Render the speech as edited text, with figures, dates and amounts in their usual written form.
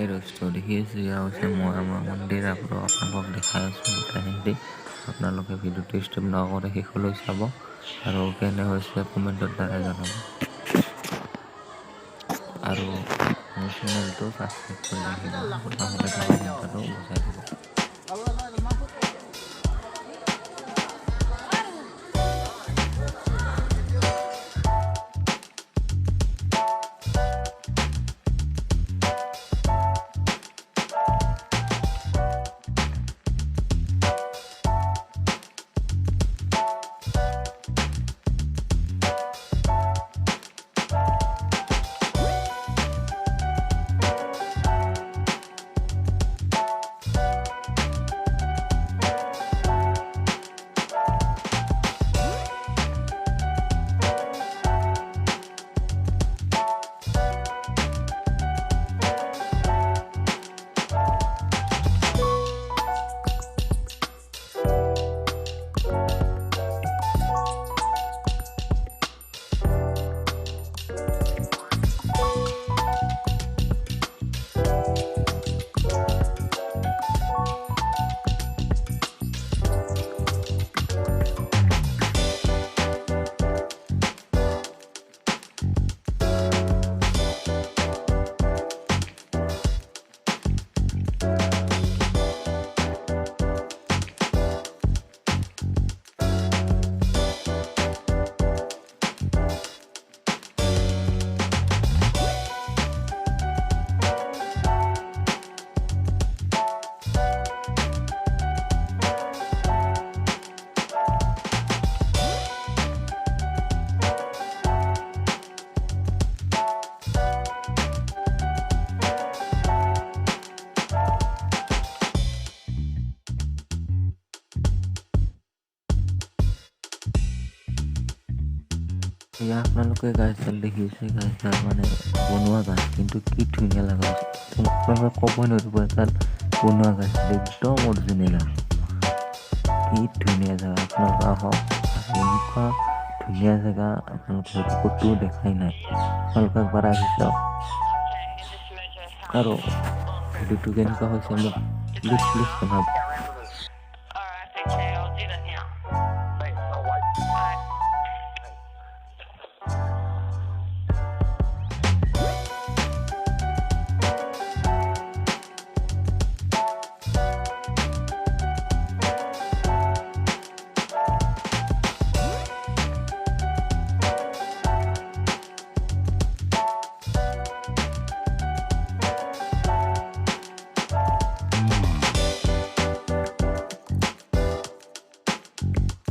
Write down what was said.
ৰস্তু দেখি আছোঁ এয়া হৈছে মহামায়া মন্দিৰ আপোনালোকক দেখাই আছোঁ গোটেইখিনি আপোনালোকে ভিডিঅ'টো ষ্টেপ নকৰে শেষলৈ চাব আৰু কেনে হৈছে কমেণ্টৰ দ্বাৰা জনাব আৰু মোৰ চেনেলটো ছাবস্ক্ৰাইব কৰি ৰাখিব কাষতে থকা ঘণ্টাটো বজাই দিব এয়া আপোনালোকে গাছডাল দেখিছে গাছডাল মানে বনোৱা গাছ কিন্তু কি ধুনীয়া লগা হৈছে আপোনালোকে ক'বই নোৱাৰিব এডাল বনোৱা গাছ একদম অৰিজিনেল আৰু কি ধুনীয়া জেগা আপোনালোকে আহক এনেকুৱা ধুনীয়া জেগা আপোনালোকে হয়তো ক'তো দেখাই নাই আপোনালোকে একবাৰ আহি চাওক আৰু ভিডিঅ'টো কেনেকুৱা হৈছে মোক প্লিজ জনাব